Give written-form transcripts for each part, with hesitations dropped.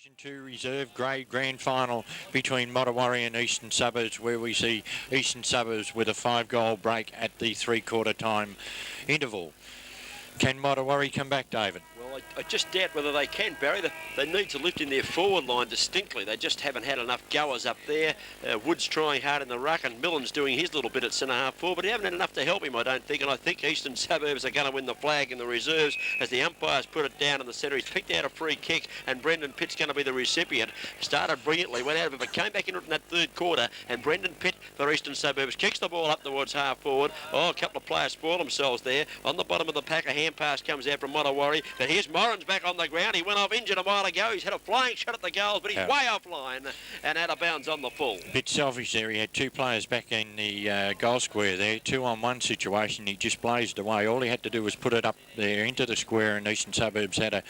Division 2 Reserve Grade Grand Final between Motowari and Eastern Suburbs, where we see Eastern Suburbs with a 5-goal break at the three-quarter time interval. Can Motowari come back, David? Well, I just doubt whether they can, Barry. They need to lift in their forward line distinctly. They just haven't had enough goers up there. Wood's trying hard in the ruck, and Millen's doing his little bit at centre-half forward, but he haven't had enough to help him, I don't think, and I think Eastern Suburbs are going to win the flag in the reserves as the umpires put it down in the centre. He's picked out a free kick, and Brendan Pitt's going to be the recipient. Started brilliantly, went out of it, but came back into it in that third quarter, and Brendan Pitt for Eastern Suburbs kicks the ball up towards half forward. Oh, a couple of players spoil themselves there. On the bottom of the pack, a hand pass comes out from Motowari, but here's Moran's back on the ground. He went off injured a while ago. He's had a flying shot at the goals, but he's way offline and out of bounds on the full. A bit selfish there. He had two players back in the goal square there. 2-on-1 situation. He just blazed away. All he had to do was put it up there into the square, and Eastern Suburbs had a,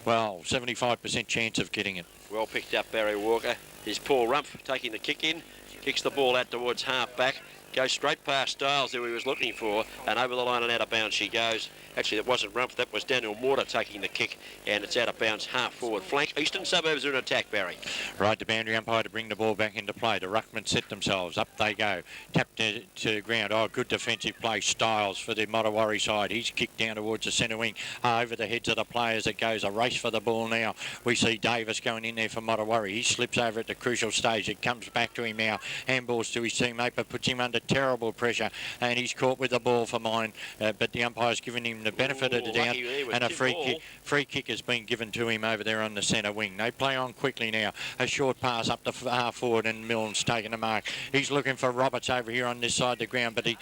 well, 75% chance of getting it. Well picked up, Barry Walker. Here's Paul Rumpf taking the kick in. Kicks the ball out towards half back. Goes straight past Styles, who he was looking for, and over the line and out of bounds she goes. Actually, that wasn't Rumpf, that was Daniel Mortar taking the kick, and it's out of bounds half forward flank. Eastern Suburbs are in attack, Barry. Right, the boundary umpire to bring the ball back into play. The ruckmen set themselves. Up they go. Tapped to ground. Oh, good defensive play. Styles for the Motowari side. He's kicked down towards the centre wing. Over the heads of the players it goes. A race for the ball now. We see Davis going in there for Motowari. He slips over at the crucial stage. It comes back to him now. Handballs to his teammate, but puts him under terrible pressure, and he's caught with the ball for mine, but the umpire's given him the benefit of the doubt, and a free kick has been given to him over there on the centre wing. They play on quickly now. A short pass up to half forward, and Milne's taking a mark. He's looking for Roberts over here on this side of the ground, but he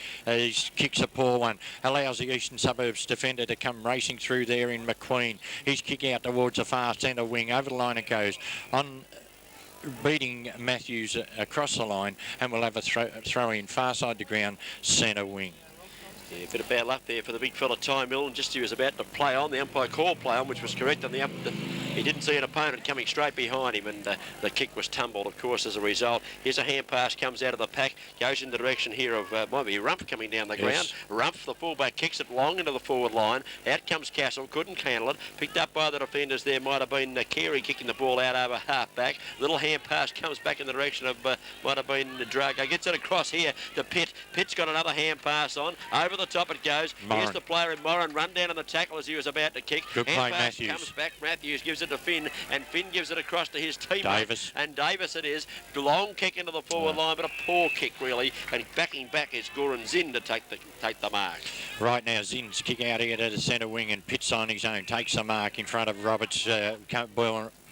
kicks a poor one. Allows the Eastern Suburbs defender to come racing through there in McQueen. He's kick out towards the far centre wing. Over the line it goes. On beating Matthews across the line, and we'll have a throw in far side to ground, centre wing. Yeah, a bit of bad luck there for the big fella Ty Milne. Just he was about to play on. The umpire called play on, which was correct on the up. He didn't see an opponent coming straight behind him, and the kick was tumbled, of course, as a result. Here's a hand pass, comes out of the pack, goes in the direction here of, might be Rumpf coming down the ground. Rumpf, the fullback, kicks it long into the forward line. Out comes Castle, couldn't handle it. Picked up by the defenders there, might have been Carey kicking the ball out over half back. Little hand pass comes back in the direction of, might have been Drago. Gets it across here to Pitt. Pitt's got another hand pass on. Over the top it goes. Moran. Here's the player in Moran, run down on the tackle as he was about to kick. Good play, Matthews. Comes back, Matthews gives it to Finn, and Finn gives it across to his teammate. Davis. And Davis it is. Long kick into the forward line, but a poor kick really. And backing back is Goran Zinn to take the mark. Right now, Zinn's kick out here to the centre wing, and Pitt's on his own. Takes the mark in front of Roberts,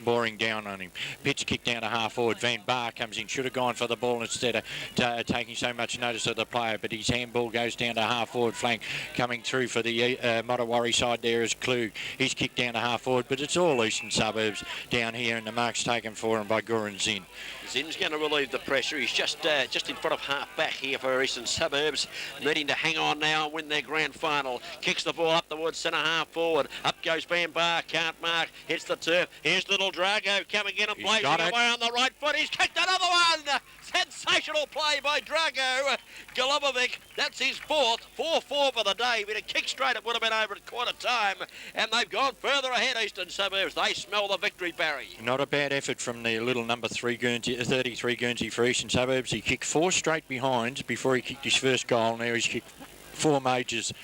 boring down on him. Pitt's kicked down to half forward. Van Bar comes in. Should have gone for the ball instead of taking so much notice of the player, but his handball goes down to half forward flank. Coming through for the Motowari side there is Klug. He's kicked down to half forward, but it's all Eastern Suburbs down here, and the mark's taken for him by Goran Zinn. Zinn's going to relieve the pressure. He's just in front of half back here for Eastern Suburbs, needing to hang on now and win their grand final. Kicks the ball up towards centre half forward. Up goes Van Bar, can't mark, hits the turf. Here's little Drago coming in and blazing away on the right foot. He's kicked another one. Sensational play by Drago Golubovic. That's his fourth. 4-4 for the day. With a kick straight, it would have been over at quarter time. And they've gone further ahead, Eastern Suburbs. They smell the victory, Barry. Not a bad effort from the little number 3 Guernsey, 33 Guernsey for Eastern Suburbs. He kicked 4 straight behinds before he kicked his first goal. Now he's kicked 4 majors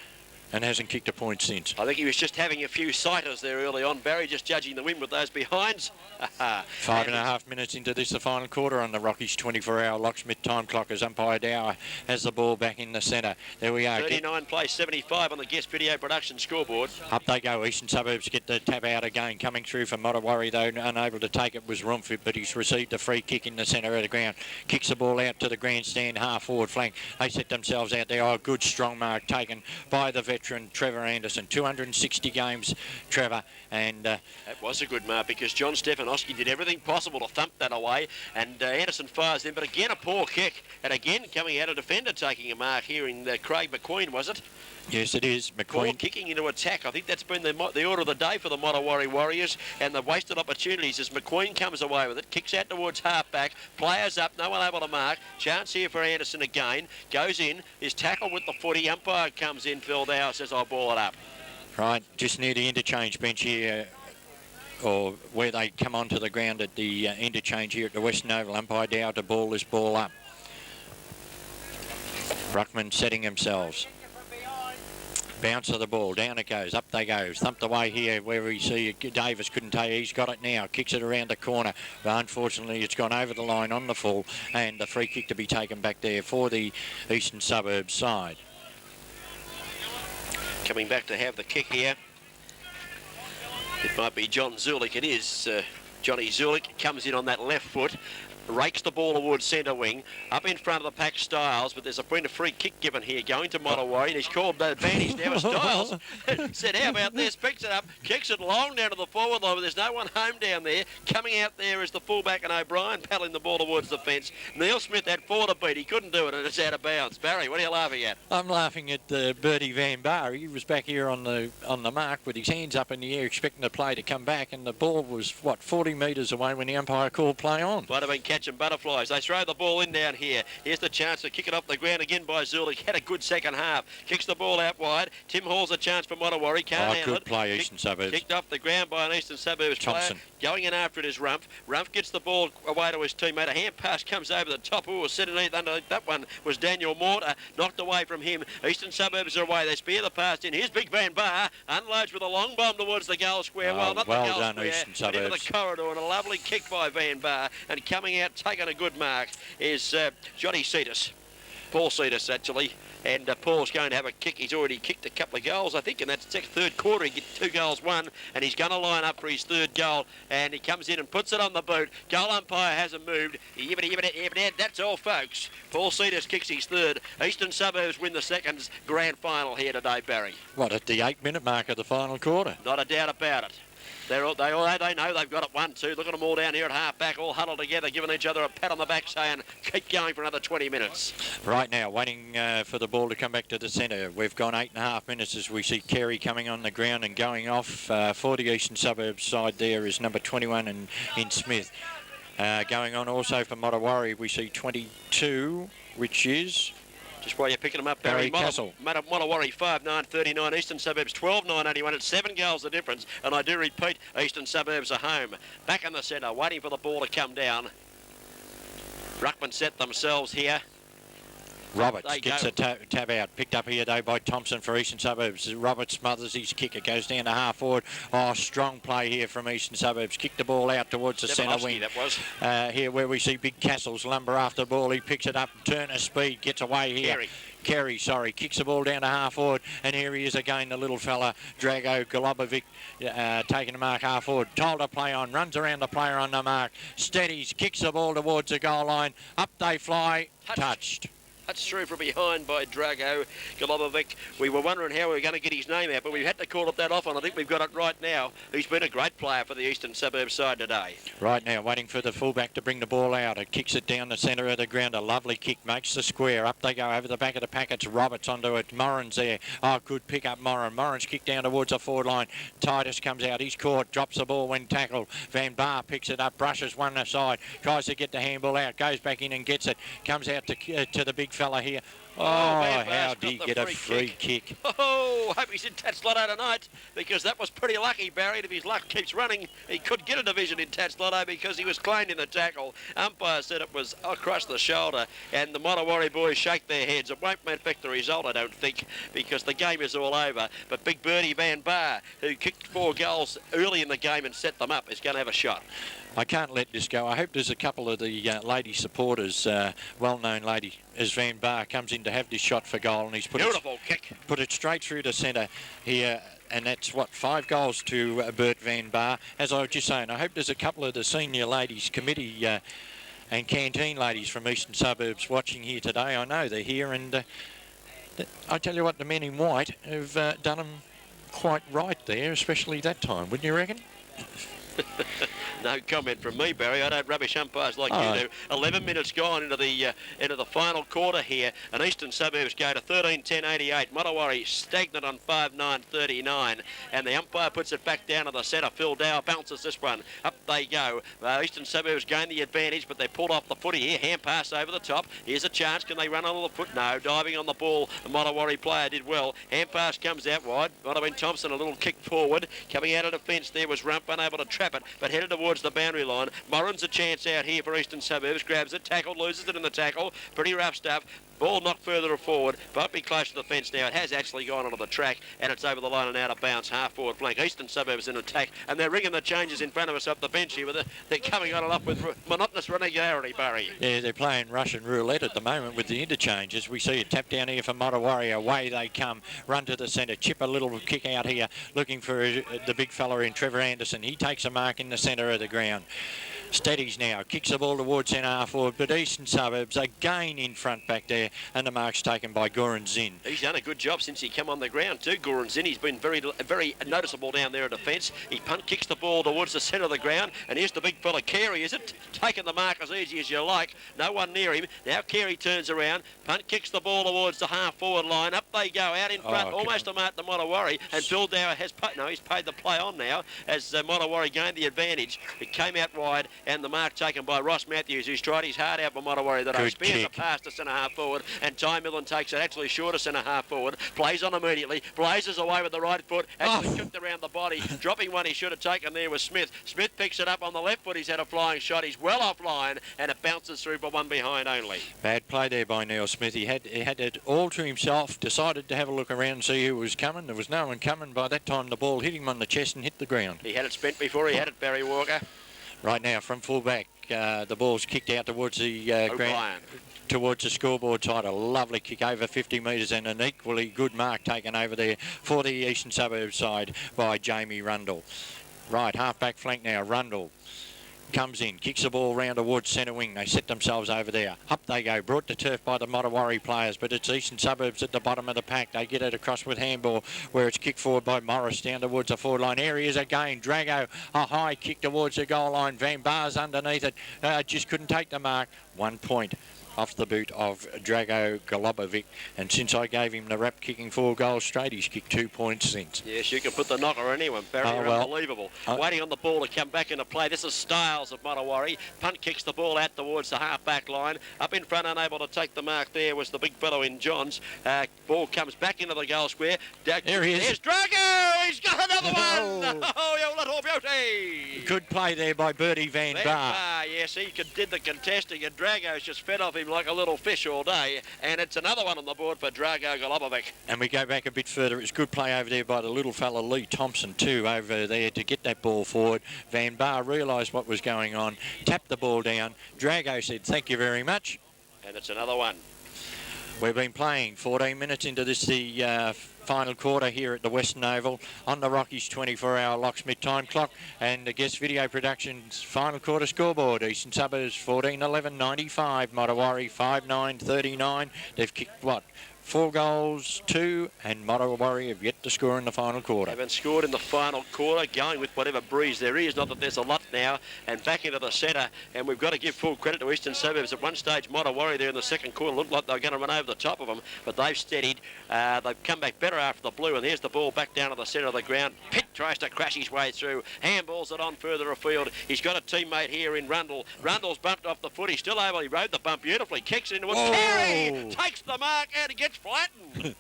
and hasn't kicked a point since. I think he was just having a few sighters there early on, Barry, just judging the win with those behinds. 5.5 minutes into this, the final quarter on the Rockies 24-hour locksmith time clock as umpire Dower has the ball back in the centre. There we are. 39 plays 75 on the guest video production scoreboard. Up they go. Eastern Suburbs get the tap out again. Coming through for Motowari, though, unable to take it was Rumpf, but he's received a free kick in the centre of the ground. Kicks the ball out to the grandstand half forward flank. They set themselves out there. Oh, good strong mark taken by the veteran Trevor Anderson. 260 games, Trevor, and that was a good mark because John Stefanowski did everything possible to thump that away, and Anderson fires in, but again a poor kick, and again coming out a defender taking a mark here in Craig McQueen, was it? Yes, it is. McQueen poor kicking into attack. I think that's been the order of the day for the Motowari Warriors, and the wasted opportunities as McQueen comes away with it, kicks out towards half-back, players up, no one able to mark. Chance here for Anderson again, goes in, is tackled with the footy, umpire comes in, Phil Dow says I'll ball it up. Right, just near the interchange bench here. or where they come onto the ground at the interchange here at the Western Oval. Umpire Dow to ball this ball up. Ruckman setting themselves. Bounce of the ball, down it goes, up they go, thumped away here where we see Davis couldn't take it, he's got it now, kicks it around the corner, but unfortunately it's gone over the line on the full, and the free kick to be taken back there for the Eastern Suburbs side. Coming back to have the kick here. It might be John Zulik, it is. Johnny Zulik comes in on that left foot, rakes the ball towards centre wing, up in front of the pack Styles, but there's been a free kick given here going to Motowari, and he's called advantage now. Styles said, how about this? Picks it up, kicks it long down to the forward line, but there's no one home down there. Coming out there is the fullback and O'Brien paddling the ball towards the fence. Neil Smith had 4 to beat. He couldn't do it, and it's out of bounds. Barry, what are you laughing at? I'm laughing at Bertie Van Bar. He was back here on the mark with his hands up in the air expecting the play to come back, and the ball was, 40 metres away when the umpire called play on. Might have been catching butterflies. They throw the ball in down here. Here's the chance to kick it off the ground again by Zulik. Had a good second half. Kicks the ball out wide. Tim Hall's a chance for Motowari. Can't handle good play, Eastern Suburbs. Kicked off the ground by an Eastern Suburbs Thompson. player. Going in after it is Rumpf. Rumpf gets the ball away to his teammate. A hand pass comes over the top. Oh, sitting underneath that one was Daniel Mortar. Knocked away from him. Eastern Suburbs are away. They spear the pass in. Here's Big Van Bar. Unloads with a long bomb towards the goal square. Well, not well the goal done, square, Eastern but into Suburbs. the corridor, and a lovely kick by Van Bar. And coming out, taking a good mark, is Johnny Cetus. Paul Cetus, actually. And Paul's going to have a kick. He's already kicked a couple of goals, I think, in that third quarter. He gets 2 goals, 1, and he's going to line up for his 3rd goal. And he comes in and puts it on the boot. Goal umpire hasn't moved. That's all, folks. Paul Cetus kicks his 3rd. Eastern Suburbs win the 2nd grand final here today, Barry. What, at the 8-minute mark of the final quarter? Not a doubt about it. They know they've got it 1-2. Look at them all down here at half back, all huddled together, giving each other a pat on the back, saying, keep going for another 20 minutes. Right now, waiting for the ball to come back to the centre. We've gone 8.5 minutes as we see Carey coming on the ground and going off. For the Eastern Suburbs side there is number 21 in Smith. Going on also for Motowari, we see 22, which is... Just while you're picking them up, Barry Castle. Motowari 5-9-39, Eastern Suburbs 12-9-81. It's 7 goals the difference, and I do repeat, Eastern Suburbs are home. Back in the centre, waiting for the ball to come down. Ruckman set themselves here. Roberts gets a tab out. Picked up here, though, by Thompson for Eastern Suburbs. Roberts smothers his kick. It goes down to half forward. Oh, strong play here from Eastern Suburbs. Kicked the ball out towards the centre wing. That was. Here where we see Big Castles lumber after the ball. He picks it up, turn of speed, gets away here. Carey, kicks the ball down to half forward, and here he is again, the little fella, Drago Golubovic, taking the mark half forward, told to play on, runs around the player on the mark, steadies, kicks the ball towards the goal line, up they fly, touched. That's through from behind by Drago Golubovic. We were wondering how we were going to get his name out, but we had to call it that off, and I think we've got it right now. He's been a great player for the Eastern Suburbs side today. Right now, waiting for the fullback to bring the ball out. It kicks it down the centre of the ground. A lovely kick, makes the square. Up they go over the back of the pack. It's Roberts onto it. Moran's there. Oh, good pick up, Moran. Moran's kicked down towards the forward line. Titus comes out. He's caught, drops the ball when tackled. Van Bar picks it up, brushes one aside, tries to get the handball out, goes back in and gets it. Comes out to the big fella here. Oh, how did he get a free kick? Oh, hope he's in Tatslotto tonight, because that was pretty lucky, Barry. If his luck keeps running, he could get a division in Tatslotto because he was claimed in the tackle. Umpire said it was across the shoulder, and the Motowari boys shake their heads. It won't affect the result, I don't think, because the game is all over. But Big Bertie Van Bar, who kicked 4 goals early in the game and set them up, is going to have a shot. I can't let this go. I hope there's a couple of the lady supporters, well-known lady, as Van Bar comes in to have this shot for goal, and he's put it straight through the centre here, and that's, 5 goals to Bert Van Bar. As I was just saying, I hope there's a couple of the senior ladies committee and canteen ladies from Eastern Suburbs watching here today. I know they're here, and I tell you what, the men in white have done them quite right there, especially that time, wouldn't you reckon? No comment from me, Barry. I don't rubbish umpires like Oh. you do. 11 minutes gone into the final quarter here, and Eastern Suburbs go to 13.10.88. Motowari stagnant on 5.9.39, and the umpire puts it back down to the centre. Phil Dow bounces this one. Up they go. Eastern Suburbs gain the advantage, but they pulled off the footy here. Hand pass over the top. Here's a chance. Can they run on the foot? No. Diving on the ball. The Motowari player did well. Hand pass comes out wide. Might have been Thompson. A little kick forward. Coming out of defence there was Rump, unable to trap it, but headed towards the boundary line. Moran's a chance out here for Eastern Suburbs. Grabs it, tackle, loses it in the tackle. Pretty rough stuff. Ball knocked further forward, but be close to the fence now. It has actually gone onto the track, and it's over the line and out of bounds. Half forward flank. Eastern Suburbs in attack, and they're ringing the changes in front of us up the bench here. They're coming on and off with monotonous regularity, Barry. Yeah, they're playing Russian roulette at the moment with the interchanges. We see a tap down here for Motowari. Away they come. Run to the centre. Chip a little kick out here, looking for the big fella in Trevor Anderson. He takes a mark in the centre of the ground. Steadies now, kicks the ball towards centre half forward, but Eastern Suburbs again in front back there, and the mark's taken by Goran Zinn. He's done a good job since he came on the ground too, Goran Zinn. He's been very noticeable down there in defence. He punt kicks the ball towards the centre of the ground, and here's the big fella Carey, is it? Taking the mark as easy as you like. No one near him. Now Carey turns around, punt kicks the ball towards the half forward line. Up they go, out in front, almost a mark to Motowari, and Phil Dower has he's paid the play on now as Motowari gained the advantage. It came out wide, and the mark taken by Ross Matthews, who's tried his heart out for Motowari. That spears a pass to centre half forward, and Ty Millen takes it actually short of centre half forward, plays on immediately, blazes away with the right foot, actually kicked around the body, dropping one he should have taken there was Smith. Smith picks it up on the left foot. He's had a flying shot. He's well offline, and it bounces through for one behind only. Bad play there by Neil Smith. He had it all to himself, decided to have a look around and see who was coming. There was no one coming. By that time the ball hit him on the chest and hit the ground. He had it spent before he had it, Barry Walker. Right now from full back, the ball's kicked out towards the ground, towards the scoreboard side. A lovely kick over 50 metres, and an equally good mark taken over there for the Eastern Suburbs side by Jamie Rundle. Right, half back flank now. Rundle comes in, kicks the ball round towards centre wing. They set themselves over there. Up they go, brought to turf by the Motowari players, but it's Eastern Suburbs at the bottom of the pack. They get it across with handball, where it's kicked forward by Morris down towards the forward line. Areas again. Drago, a high kick towards the goal line. Van Baar's underneath it. Just couldn't take the mark. 1 point off the boot of Drago Golubovic, and since I gave him the rap kicking 4 goals straight, he's kicked 2 points since. Yes, you can put the knocker on anyone, Barry. Unbelievable. Waiting on the ball to come back into play. This is Styles of Motowari. Punt kicks the ball out towards the half-back line. Up in front, unable to take the mark there was the big fellow in Johns. Ball comes back into the goal square. There he is. There's Drago! He's got another one! Oh, you little beauty! Good play there by Bertie Van Baar. Yes, he did the contesting, and Drago's just fed off him like a little fish all day, and it's another one on the board for Drago Golubovic. And we go back a bit further. It's good play over there by the little fella Lee Thompson too, over there to get that ball forward. Van Baar realised what was going on, tapped the ball down. Drago said thank you very much, and it's another one. We've been playing 14 minutes into this, the final quarter here at the Western Oval on the Rockies 24-hour locksmith time clock, and the Guest Video Productions final quarter scoreboard. Eastern Suburbs 14-11-95, Motowari 5-9-39. They've kicked, 4 goals, 2, and Motowari have yet to score in the final quarter. Haven't scored in the final quarter, going with whatever breeze there is. Not that there's a lot now, and back into the centre. And we've got to give full credit to Eastern Suburbs. At one stage, Motowari there in the second quarter looked like they were going to run over the top of them, but they've steadied. They've come back better after the blue, and there's the ball back down to the centre of the ground. Pitt tries to crash his way through. Handballs it on further afield. He's got a teammate here in Rundle. Rundle's bumped off the foot. He's still able. He rode the bump beautifully. Kicks into it. Carey takes the mark, and he gets flattened.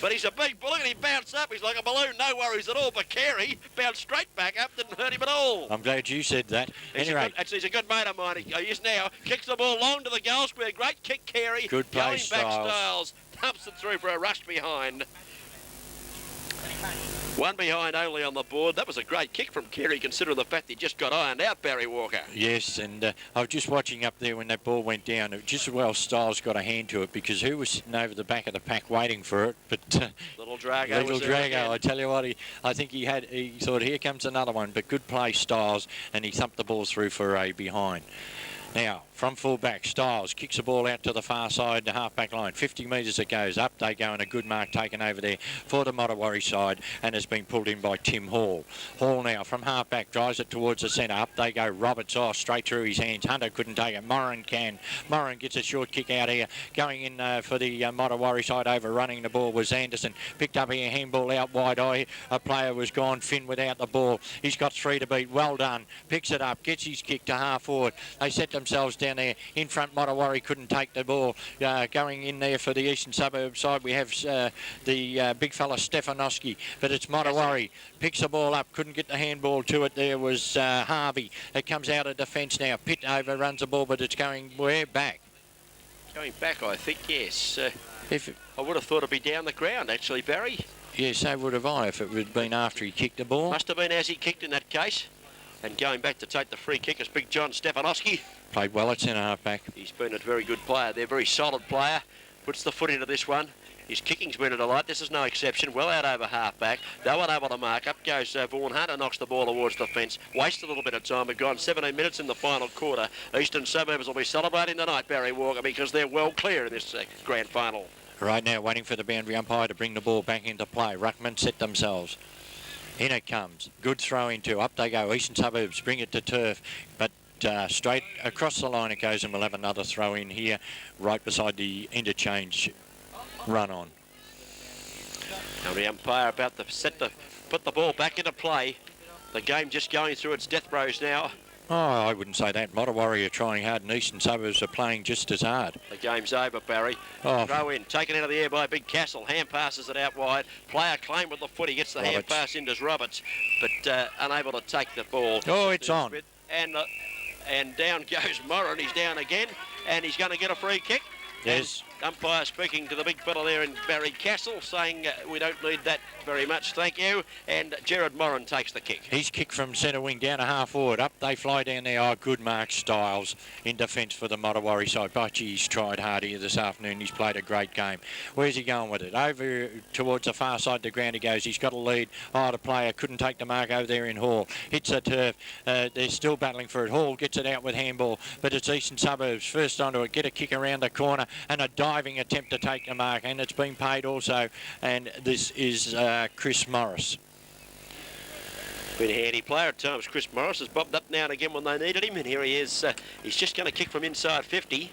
But he's a big bullet, and he bounced up. He's like a balloon, no worries at all. But Carey bounced straight back up, didn't hurt him at all. I'm glad you said that. Anyway, he's a good mate of mine. He is now. Kicks the ball long to the goal square. Great kick, Carey. Good play, Going back, Styles. Dumps it through for a rush behind. 1 behind only on the board. That was a great kick from Carey, considering the fact he just got ironed out, Barry Walker. Yes, and I was just watching up there when that ball went down. Just as well Styles got a hand to it, because who was sitting over the back of the pack waiting for it? But Little Drago. Little Drago, I tell you what, I think he thought, here comes another one. But good play, Styles, and he thumped the ball through for a behind. Now, from full back. Styles kicks the ball out to the far side, the half-back line. 50 metres it goes. Up they go, and a good mark taken over there for the Motowari side, and has been pulled in by Tim Hall. Hall now from half-back drives it towards the centre. Up they go. Roberts off straight through his hands. Hunter couldn't take it. Moran can. Moran gets a short kick out here. Going in for the Motowari side, overrunning the ball was Anderson. Picked up here, handball out wide. A player was gone. Finn without the ball. He's got 3 to beat. Well done. Picks it up. Gets his kick to half forward. They set themselves down there. In front, Motowari couldn't take the ball. Going in there for the eastern suburb side, we have the big fella Stefanowski, but it's Motowari. Picks the ball up. Couldn't get the handball to it. There was Harvey. It comes out of defence now. Pitt overruns the ball, but it's going way back. Going back, I think, yes. If I would have thought it'd be down the ground, actually, Barry. Yes, so would have I if it had been after he kicked the ball. Must have been as he kicked in that case. And going back to take the free kick is Big John Stefanowski. Played well at centre half back. He's been a very good player. They're a very solid player. Puts the foot into this one. His kicking's been a delight. This is no exception. Well out over half-back. They weren't able to mark. Up goes Vaughan. Hunter knocks the ball towards the fence. Waste a little bit of time. We've gone 17 minutes in the final quarter. Eastern Suburbs will be celebrating tonight, Barry Walker, because they're well clear in this grand final. Right now, waiting for the boundary umpire to bring the ball back into play. Ruckman set themselves. In it comes. Good throw into. Up they go. Eastern Suburbs bring it to turf. But straight across the line it goes, and we'll have another throw in here right beside the interchange run on. Now the umpire about to put the ball back into play. The game just going through its death throes now. Oh, I wouldn't say that. Motowari are trying hard, and Eastern Suburbs are playing just as hard. The game's over, Barry. Oh. Throw in, taken out of the air by Big Castle. Hand passes it out wide. Player claim with the foot. He gets the hand pass into Roberts, but unable to take the ball. Oh, it's on. And down goes Moran. He's down again, and he's going to get a free kick. Yes. And umpire speaking to the big fella there in Barry Castle, saying we don't need that very much, thank you. And Gerard Moran takes the kick. He's kicked from centre wing down to half forward. Up they fly down there. Oh, good mark, Styles in defence for the Motowari side. But he's tried hard here this afternoon. He's played a great game. Where's he going with it? Over towards the far side of the ground he goes. He's got a lead. Oh, the player couldn't take the mark over there in Hall. Hits the turf. They're still battling for it. Hall gets it out with handball, but it's Eastern Suburbs first onto it. Get a kick around the corner and a diving attempt to take the mark, and it's been paid also. And this is Chris Morris. Been a handy player at times. Chris Morris has bobbed up now and again when they needed him, and here he is. He's just going to kick from inside 50.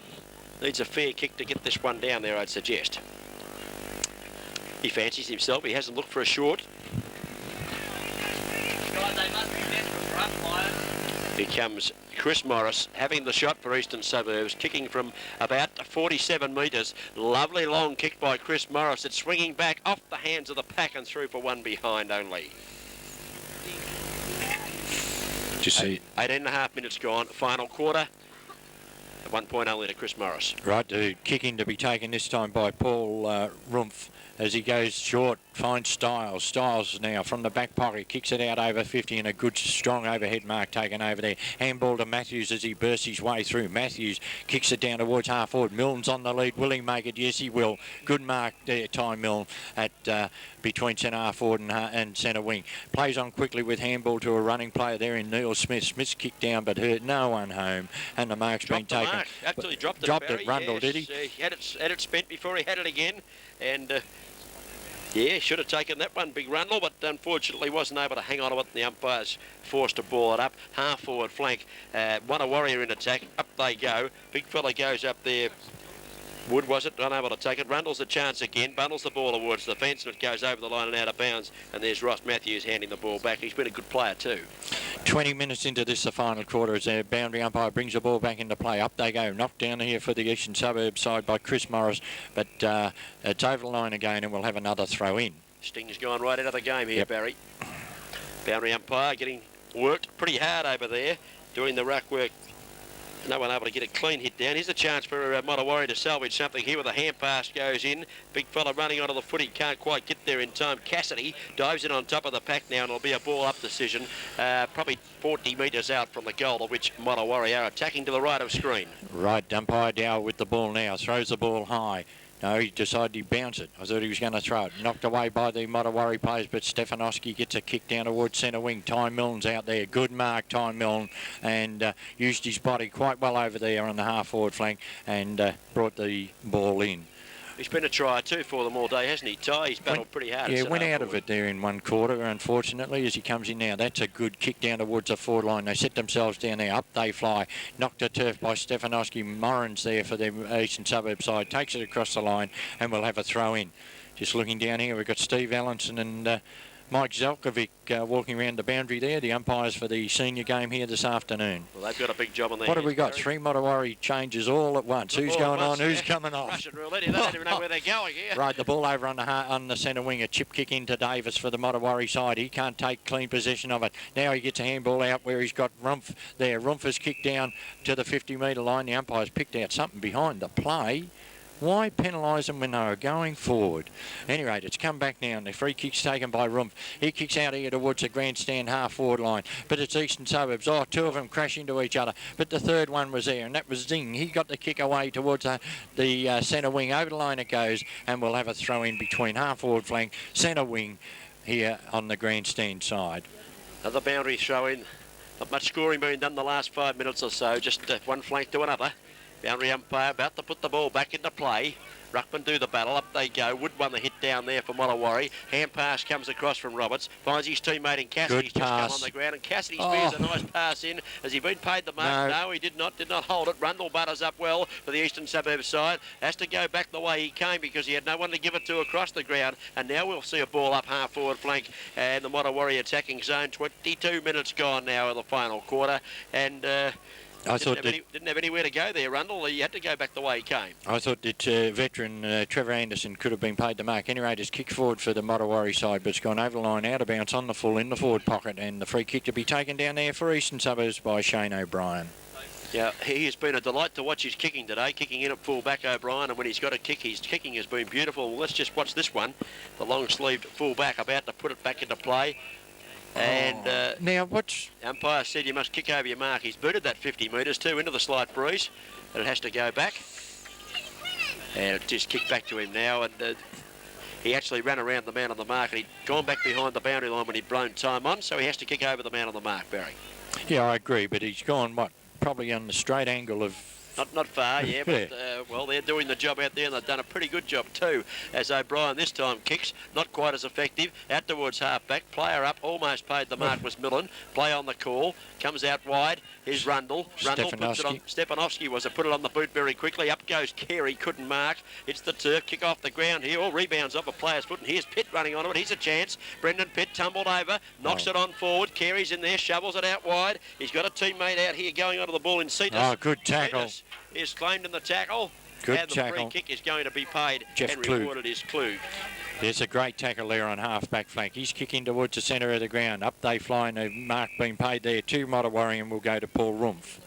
Needs a fair kick to get this one down there, I'd suggest. He fancies himself. He hasn't looked for a short. They must be desperate for umpires. Here comes Chris Morris having the shot for Eastern Suburbs, kicking from about 47 metres. Lovely long kick by Chris Morris. It's swinging back off the hands of the pack and through for one behind only. Did you see? 18.5 minutes gone, final quarter. At 1 point only to Chris Morris. Right, dude. Kicking to be taken this time by Paul Rumpf as he goes short, finds Styles. Styles now from the back pocket, kicks it out over 50 and a good strong overhead mark taken over there. Handball to Matthews as he bursts his way through. Matthews kicks it down towards half forward. Milne's on the lead. Will he make it? Yes, he will. Good mark there, Ty Milne at between centre half forward and centre wing. Plays on quickly with handball to a running player there in Neil Smith. Smith's kicked down but hurt no one home, and the mark's been taken. Mark. Actually dropped it, Dropped Barry. it, Rundle, yes, did he? He had it spent before he had it again, and yeah, should have taken that one, Big Rundle, but unfortunately wasn't able to hang on to it, and the umpire's forced to ball it up. Half forward flank, Warrior in attack, up they go. Big fella goes up there. Wood, was it? Unable to take it. Rundle's a chance again. Bundles the ball towards the fence, and it goes over the line and out of bounds. And there's Ross Matthews handing the ball back. He's been a good player too. 20 minutes into this, the final quarter, as their boundary umpire brings the ball back into play. Up they go. Knocked down here for the Eastern Suburbs side by Chris Morris. But it's over the line again, and we'll have another throw in. Sting's gone right out of the game here, Barry. Boundary umpire getting worked pretty hard over there, doing the ruck work. No one able to get a clean hit down. Here's a chance for Motowari to salvage something here with a hand pass goes in. Big fella running onto the foot. He can't quite get there in time. Cassidy dives in on top of the pack now, and it'll be a ball up decision. Probably 40 metres out from the goal, of which Motowari are attacking to the right of screen. Right, umpire Dow with the ball now. Throws the ball high. No, he decided he'd bounce it. I thought he was going to throw it. Knocked away by the Motawari players, but Stefanowski gets a kick down towards centre wing. Ty Milne's out there. Good mark, Ty Milne, and used his body quite well over there on the half-forward flank and brought the ball in. He's been a try too for them all day, hasn't he, Ty? He's battled pretty hard. Yeah, went out of it there in one quarter, unfortunately, as he comes in now. That's a good kick down towards the forward line. They set themselves down there. Up they fly. Knocked to turf by Stefanowski. Moran's there for the eastern suburb side. Takes it across the line and we'll have a throw in. Just looking down here, we've got Steve Allenson and Mike Zelkovic walking around the boundary there, the umpires for the senior game here this afternoon. Well, they've got a big job on their What have we got? Barry. 3 Motawari changes all at once. Who's going on? Who's coming off? Russian roulette. They don't even know where they're going here. Right, the ball over on the centre wing. A chip kick into Davis for the Motawari side. He can't take clean possession of it. Now he gets a handball out where he's got Rumpf there. Rumpf has kicked down to the 50-metre line. The umpire's picked out something behind the play. Why penalise them when they were going forward? At any rate, it's come back now, and the free kick's taken by Rumpf. He kicks out here towards the grandstand half-forward line, but it's eastern suburbs. Oh, 2 of them crash into each other, but the third one was there, and that was Zing. He got the kick away towards the centre wing. Over the line it goes, and we'll have a throw-in between half-forward flank, centre wing here on the grandstand side. Another boundary throw-in. Not much scoring being done the last 5 minutes or so, just one flank to another. Boundary umpire about to put the ball back into play. Ruckman do the battle. Up they go. Wood won the hit down there for Motawari. Hand pass comes across from Roberts. Finds his teammate in Cassidy. He's just come on the ground. And Cassidy spears a nice pass in. Has he been paid the mark? No, he did not hold it. Rundle butters up well for the eastern suburbs side. Has to go back the way he came because he had no one to give it to across the ground. And now we'll see a ball up half forward flank. And the Motawari attacking zone. 22 minutes gone now in the final quarter. And didn't have anywhere to go there, Rundle. He had to go back the way he came. I thought that veteran Trevor Anderson could have been paid the mark. Anyway, it's kicked forward for the Motawari side, but it's gone over the line, out of bounds on the full in the forward pocket, and the free kick to be taken down there for Eastern Suburbs by Shane O'Brien. Yeah, he has been a delight to watch his kicking today, kicking in at full back O'Brien, and when he's got a kick, his kicking has been beautiful. Well, let's just watch this one. The long-sleeved full back about to put it back into play. And now what's umpire said you must kick over your mark. He's booted that 50 metres too into the slight breeze, and it has to go back. And it just kicked back to him now, and he actually ran around the man on the mark, and he'd gone back behind the boundary line when he'd blown time on, so he has to kick over the man on the mark, Barry. Yeah, I agree, but he's gone probably on the straight angle of. Not far, yeah, but, well, they're doing the job out there, and they've done a pretty good job too, as O'Brien this time kicks, not quite as effective, out towards half-back, player up, almost paid the mark was Millen, play on the call, comes out wide, here's Rundle puts it on, Stefanowski put it on the boot very quickly, up goes Carey, couldn't mark, it's the turf, kick off the ground here, all rebounds off a player's foot, and here's Pitt running onto it, here's a chance, Brendan Pitt tumbled over, knocks it on forward, Carey's in there, shovels it out wide, he's got a teammate out here going onto the ball in Cetus. Oh, good tackle. Cetus is claimed in the tackle. Good and the tackle. free kick is going to be paid Jeff and Klug. rewarded is Klug. There's a great tackle there on half-back flank. He's kicking towards the centre of the ground. Up they fly, and the mark being paid there to Motawari, and will go to Paul Rumpf.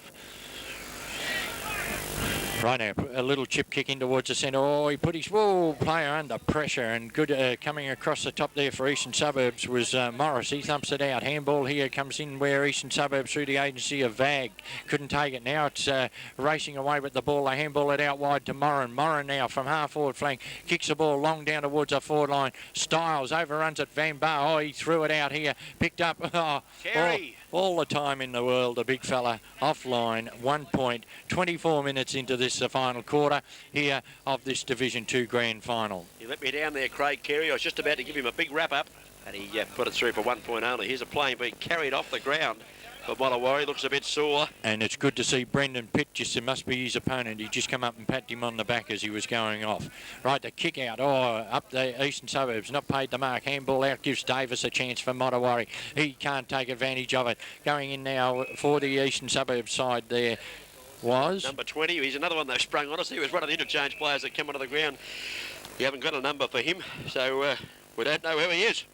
Right now, a little chip kick in towards the centre. Oh, he put his player under pressure, and good coming across the top there for Eastern Suburbs was Morris. He thumps it out. Handball here comes in where Eastern Suburbs through the agency of Vag couldn't take it. Now it's racing away with the ball. They handball it out wide to Moran. Moran now from half forward flank kicks the ball long down towards the forward line. Styles overruns it. Van Bar. Oh, he threw it out here. Picked up. Carey. All the time in the world, a big fella offline, 1 point, 24 minutes into this final quarter here of this Division 2 Grand Final. You let me down there, Craig Carey. I was just about to give him a big wrap-up, and he put it through for 1 point only. Here's a plane being carried off the ground. But Motawari looks a bit sore. And it's good to see Brendan Pitt, it must be his opponent. He just come up and patted him on the back as he was going off. Right, the kick out. Oh, up the Eastern Suburbs, not paid the mark. Handball out gives Davis a chance for Motawari. He can't take advantage of it. Going in now for the Eastern Suburbs side there was... Number 20. He's another one they've sprung on us. He was one of the interchange players that came onto the ground. We haven't got a number for him, so we don't know who he is.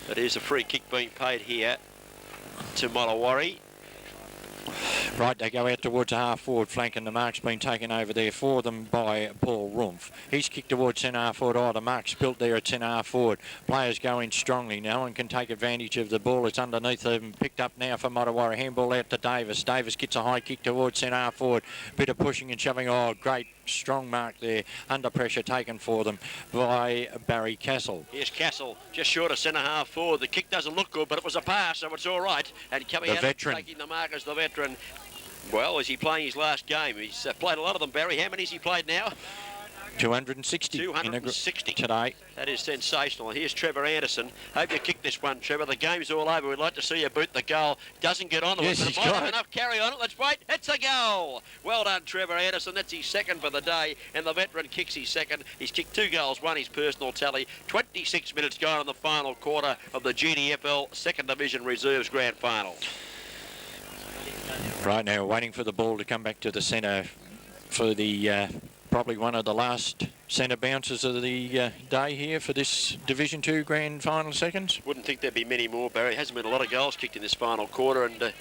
But here's a free kick being paid here to Motawari. Right, they go out towards the half-forward flank, and the mark's been taken over there for them by Paul Rumpf. He's kicked towards centre-half forward. Oh, the mark's built there at centre-half forward. Players go in strongly. No one can take advantage of the ball. It's underneath them. Picked up now for Mottawarra. Handball out to Davis. Davis gets a high kick towards centre-half forward. Bit of pushing and shoving. Oh, great strong mark there. Under pressure taken for them by Barry Castle. Here's Castle, just short of centre-half forward. The kick doesn't look good, but it was a pass, so it's all right. And coming The out veteran. and taking the mark as the veteran. Well, is he playing his last game? He's played a lot of them, Barry. How many has he played now? 260. 260 today. That is sensational. Here's Trevor Anderson. Hope you kick this one, Trevor. The game's all over. We'd like to see you boot the goal. Doesn't get onto Yes, it, but he's it might got have it. enough carry on it. Let's wait. It's a goal. Well done, Trevor Anderson. That's his second for the day, and the veteran kicks his second. He's kicked 2 goals, won his personal tally. 26 minutes gone in the final quarter of the GDFL Second Division Reserves Grand Final. Right now, waiting for the ball to come back to the centre for the probably one of the last centre bounces of the day here for this Division 2 Grand Final seconds. Wouldn't think there'd be many more, Barry. Hasn't been a lot of goals kicked in this final quarter, and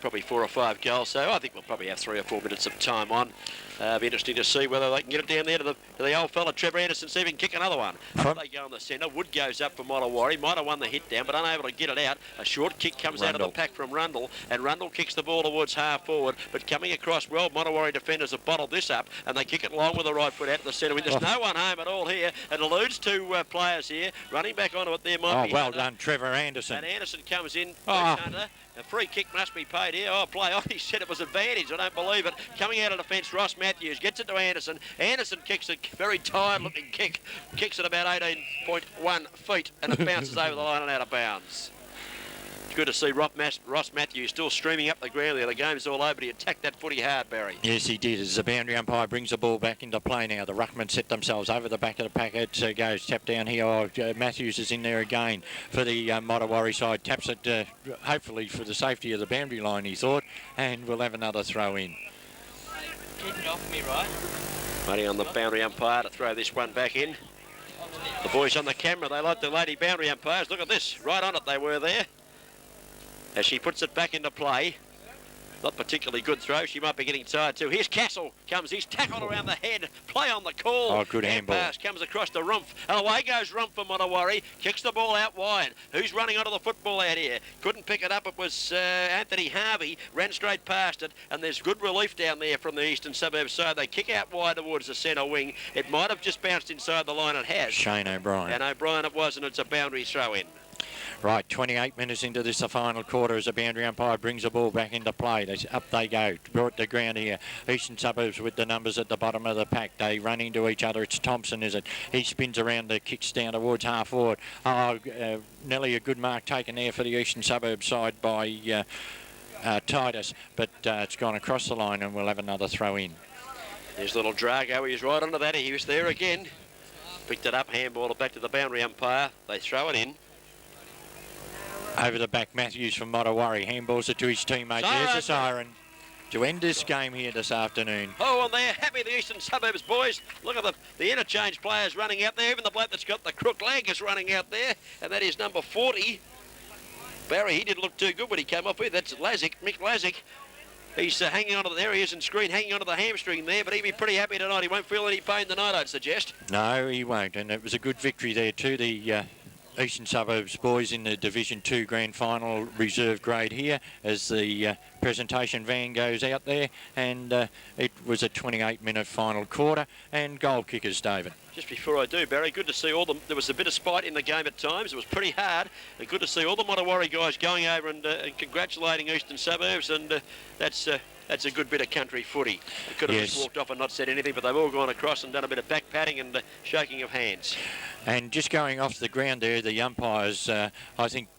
probably 4 or 5 goals. So I think we'll probably have 3 or 4 minutes of time on. Be interesting to see whether they can get it down there to the old fella Trevor Anderson, see if he can kick another one. Up they go in the centre. Wood goes up for Mottawarra. Might have won the hit down, but unable to get it out. A short kick comes out of the pack from Rundle, and Rundle kicks the ball towards half forward, but coming across well. Mottawarra defenders have bottled this up, and they kick it long with the right foot out to the centre. There's no one home at all here. It eludes 2 players here. Running back onto it there might be well Hunter. done, Trevor Anderson. And Anderson comes in. Oh. Hunter. A free kick must be paid here. Oh, play on. He said it was advantage. I don't believe it. Coming out of defence, Ross Matthews gets it to Anderson. Anderson kicks a very tired-looking kick. Kicks it about 18.1 feet, and it bounces over the line and out of bounds. It's good to see Ross Matthews still streaming up the ground there. The game's all over, but he attacked that footy hard, Barry. Yes, he did. As the boundary umpire brings the ball back into play now, the ruckmen set themselves over the back of the packet. Goes tap down here. Oh, Matthews is in there again for the Mottawarra side. Taps it, hopefully for the safety of the boundary line, he thought, and we'll have another throw in. Keep it off me, right? Waiting on the boundary umpire to throw this one back in. The boys on the camera, they like the lady boundary umpires. Look at this. Right on it they were there. As she puts it back into play. Not particularly good throw. She might be getting tired too. Here's Castle. Comes. He's tackled around the head. Play on the call. Oh, good handball. Pass comes across to Rumpf. And away goes Rumpf for Mottawarra. Kicks the ball out wide. Who's running onto the football out here? Couldn't pick it up. It was Anthony Harvey. Ran straight past it. And there's good relief down there from the eastern suburbs side. They kick out wide towards the centre wing. It might have just bounced inside the line. It has. Shane O'Brien. And O'Brien it was, and it's a boundary throw in. Right, 28 minutes into this, the final quarter, as the boundary umpire brings the ball back into play. Up they go, brought the ground here. Eastern Suburbs with the numbers at the bottom of the pack. They run into each other. It's Thompson, is it? He spins around, the kicks down towards half forward. Oh, nearly a good mark taken there for the Eastern Suburbs side by Titus, but it's gone across the line, and we'll have another throw in. There's little Drago. He's right under that. He was there again. Picked it up, handball it back to the boundary umpire. They throw it in. Over the back, Matthews from Mottawarra handballs it to his teammate. There's a siren to end this game here this afternoon. Oh, and they're happy, the Eastern Suburbs boys. Look at the interchange players running out there. Even the bloke that's got the crook leg is running out there, and that is number 40. Barry, he didn't look too good when he came off with. That's Lazic, Mick Lazic. He's hanging on to there. He is in screen, hanging onto the hamstring there, but he'd be pretty happy tonight. He won't feel any pain tonight, I'd suggest. No, he won't, and it was a good victory there to the Eastern Suburbs boys in the Division 2 Grand Final reserve grade here as the presentation van goes out there, and it was a 28-minute final quarter, and goal kickers, David. Just before I do, Barry, good to see all them. There was a bit of spite in the game at times. It was pretty hard, and good to see all the Mottawarra guys going over and congratulating Eastern Suburbs, and that's a good bit of country footy. They could have just walked off and not said anything, but they've all gone across and done a bit of back patting and shaking of hands. And just going off the ground there, the umpires, I think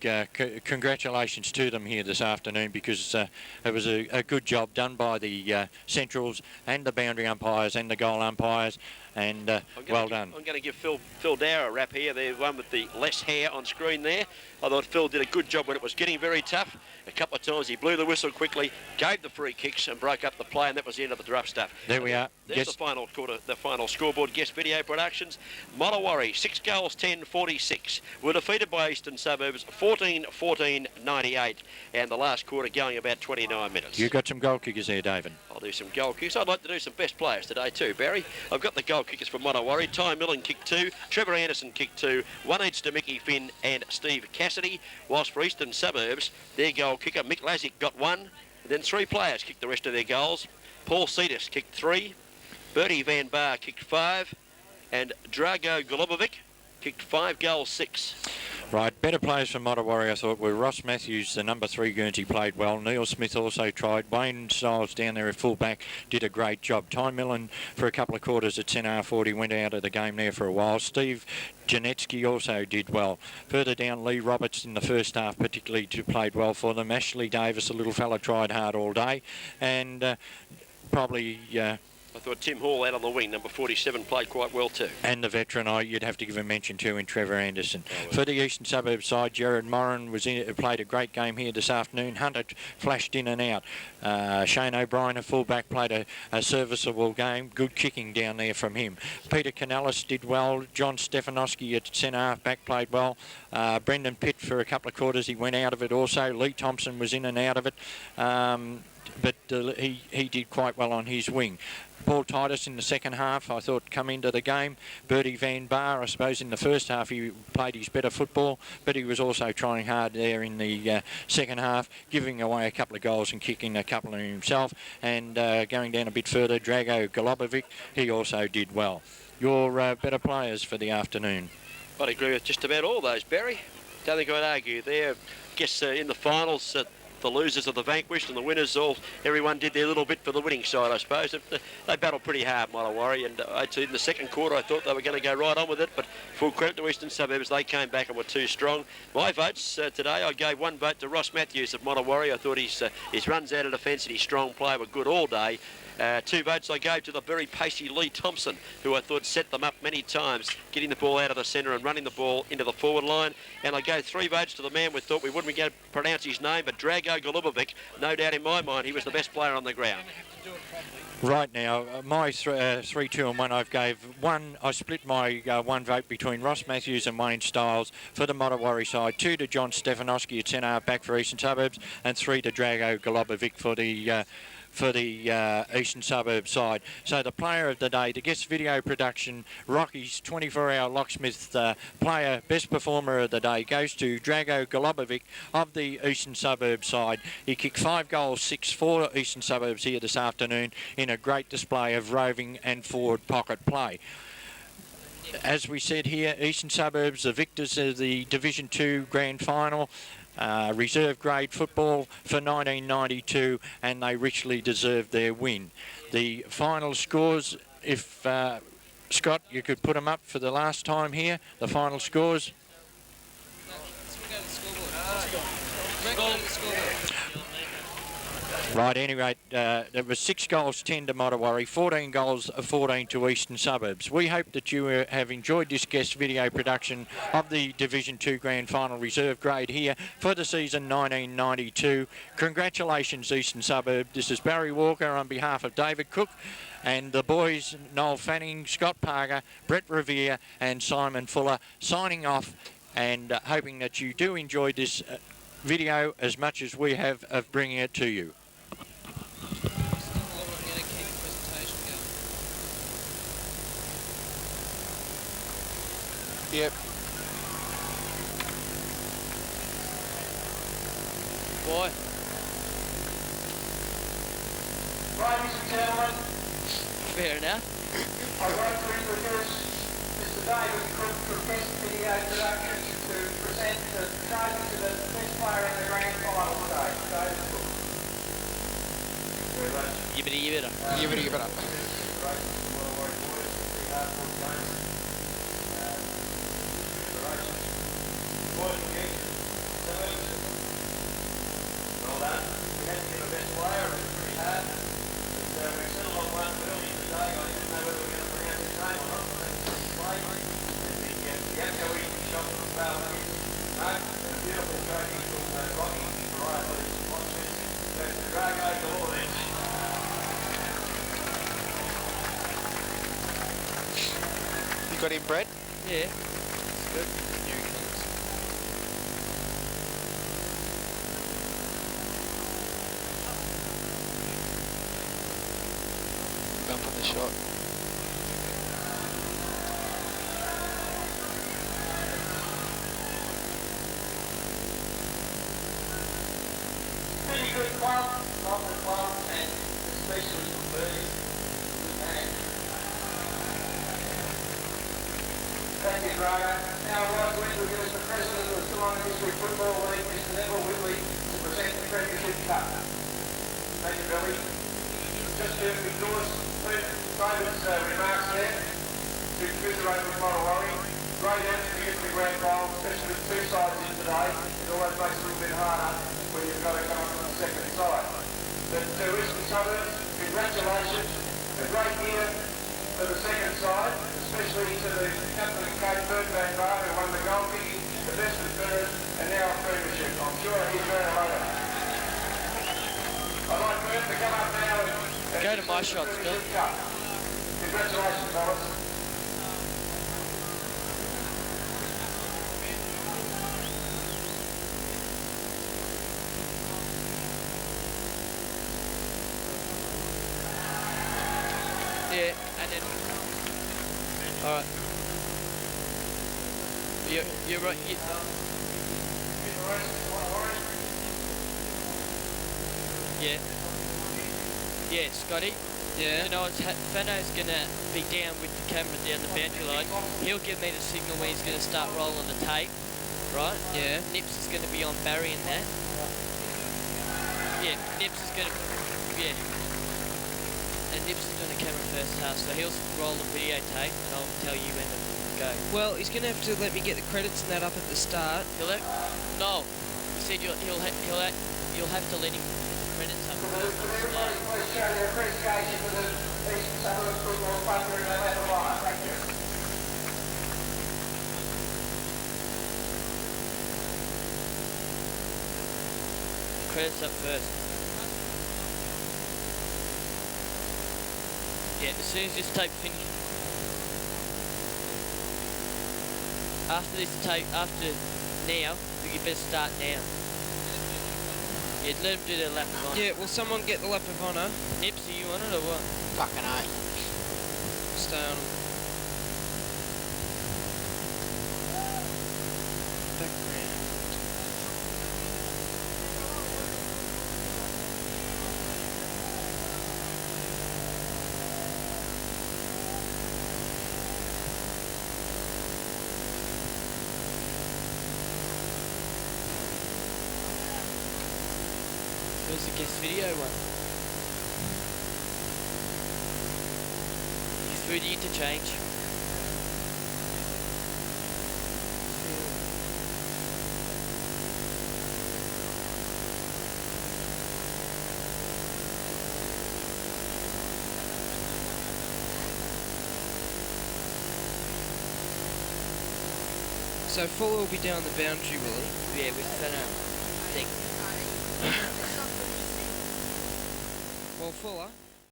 congratulations to them here this afternoon, because it was a good job done by the Centrals and the boundary umpires and the goal umpires. and I'm done. going to give Phil Dower a rap here. The one with the less hair on screen there. I thought Phil did a good job when it was getting very tough. A couple of times he blew the whistle quickly, gave the free kicks and broke up the play, and that was the end of the rough stuff. There we are. There's the final quarter, the final scoreboard. Guest Video Productions. Mottawarri 6 goals 10-46 were defeated by Eastern Suburbs 14-14-98, and the last quarter going about 29 minutes. You got some goal kickers there, David. I'll do some goal kicks. I'd like to do some best players today too, Barry. I've got the goal kickers for Mottawarri. Ty Millen kicked 2, Trevor Anderson kicked 2, 1 each to Mickey Finn and Steve Cassidy, whilst for Eastern Suburbs, their goal kicker Mick Lazic got 1, and then 3 players kicked the rest of their goals. Paul Cetus kicked 3, Bertie Van Bar kicked 5, and Drago Golubovic kicked 5 goals 6. Right, better players for Mottawarri, I thought, were Ross Matthews, the number 3 Guernsey, played well. Neil Smith also tried. Wayne Stiles down there at full-back did a great job. Ty Millen for a couple of quarters at centre half forward. He went out of the game there for a while. Steve Janetsky also did well. Further down, Lee Roberts in the first half particularly played well for them. Ashley Davis, a little fella, tried hard all day. And probably... I thought Tim Hall out on the wing, number 47, played quite well too. And the veteran, you'd have to give a mention to in Trevor Anderson. For the Eastern Suburbs side, Jared Moran played a great game here this afternoon. Hunter flashed in and out. Shane O'Brien, a fullback, played a serviceable game. Good kicking down there from him. Peter Canellis did well. John Stefanowski at centre half back played well. Brendan Pitt for a couple of quarters, he went out of it also. Lee Thompson was in and out of it. But he did quite well on his wing. Paul Titus in the second half, I thought, come into the game. Bertie Van Bar, I suppose, in the first half he played his better football, but he was also trying hard there in the second half, giving away a couple of goals and kicking a couple of himself. And going down a bit further, Drago Golubovic, he also did well. Your better players for the afternoon? I'd agree with just about all those, Barry. Don't think I'd argue there. I guess in the finals, the losers of the vanquished and the winners, everyone did their little bit for the winning side, I suppose. They battled pretty hard, Mottawarri, and in the second quarter I thought they were going to go right on with it, but full credit to Eastern Suburbs, they came back and were too strong. My votes today, I gave 1 vote to Ross Matthews of Mottawarri. I thought his runs out of defence and his strong play were good all day. 2 votes I gave to the very pacey Lee Thompson, who I thought set them up many times, getting the ball out of the centre and running the ball into the forward line. And I gave 3 votes to the man we thought we wouldn't be able to pronounce his name, but Drago Golubovic. No doubt in my mind he was the best player on the ground. Right now, my 3, 2 and 1, I split my 1 vote between Ross Matthews and Wayne Stiles for the Mottawarri side, 2 to John Stefanowski at centre half back for Eastern Suburbs, and 3 to Drago Golubovic for the Eastern Suburbs side. So the player of the day, the guest video production, Rocky's 24-hour locksmith player, best performer of the day, goes to Drago Golubovic of the Eastern Suburbs side. He kicked 5 goals 6 for Eastern Suburbs here this afternoon in a great display of roving and forward pocket play. As we said here, Eastern Suburbs, the victors of the Division 2 Grand Final. Reserve grade football for 1992, and they richly deserved their win. The final scores, if Scott, you could put them up for the last time here, the final scores. Right, anyway, there was 6 goals 10 to Mottawarri, 14 goals 14 to Eastern Suburbs. We hope that you have enjoyed this guest video production of the Division 2 Grand Final reserve grade here for the season 1992. Congratulations, Eastern Suburbs. This is Barry Walker on behalf of David Cook and the boys, Noel Fanning, Scott Parker, Brett Revere and Simon Fuller, signing off and hoping that you do enjoy this video as much as we have of bringing it to you. Yep. Why? Ladies and gentlemen, Fair enough. I'd like to introduce Mr. David Cook from Guest Video Productions to present the trophy to the best player in the grand final today. David Cook. Yibbity yibbita. Yibbity yibbita. Well done. We had to give a best player. It was pretty hard. We settled on one early today. I didn't know whether we were going to pronounce his name. You got him, Brett? Yeah. It's good. Here he comes. Bump on the shot. Pretty good club, love the club, and especially for birdies. Good man. Thank you, Drago. Now I'd like to introduce the President of the Geelong District Football League, Mr Neville Whitley, to present the Premiership Cup. Thank you, Billy. Just to endorse David's remarks there, to introduce the race with Motowari. Great effort to get to the grand final, especially with two sides in today. It always makes it a little bit harder when you've got to come up to the second side. But to Eastern Suburbs, congratulations. A great year for the second side, especially to the captain of Cape Bert Van Bar, who won the gold kicking, the best of birds, and now a premiership. I'm sure he's very later. I'd like Bert to come up now and Go to my shots, Bill. Congratulations, fellas. Yeah, and then... Alright. You're right. Yeah. Yeah, Scotty. Yeah. You know, Fano's gonna be down with the camera down the boundary line. He'll give me the signal when he's gonna start rolling the tape, right? Yeah. Nips is gonna be on Barry and that. Yeah, Nips is gonna... Yeah. And Nips is doing the camera first half, so he'll roll the videotape and I'll tell you when to go. Well, he's gonna have to let me get the credits and that up at the start. He'll let... No. He said you'll have to let him get the credits up Could first at the everybody start. please show their appreciation for the Eastern Suburbs Football Club during their lap of honour? Thank you. Credits up first. Yeah, as soon as this tape finishes. After this tape, after now, you better start now. Yeah, let him do the lap of honour. Yeah, will someone get the lap of honour? Nips, are you on it or what? Fucking A. Stay on. Background. Where's the guest video one? You through the interchange. So Fuller will be down the boundary, will he? Yeah, with Fano, I think. Well, Fuller,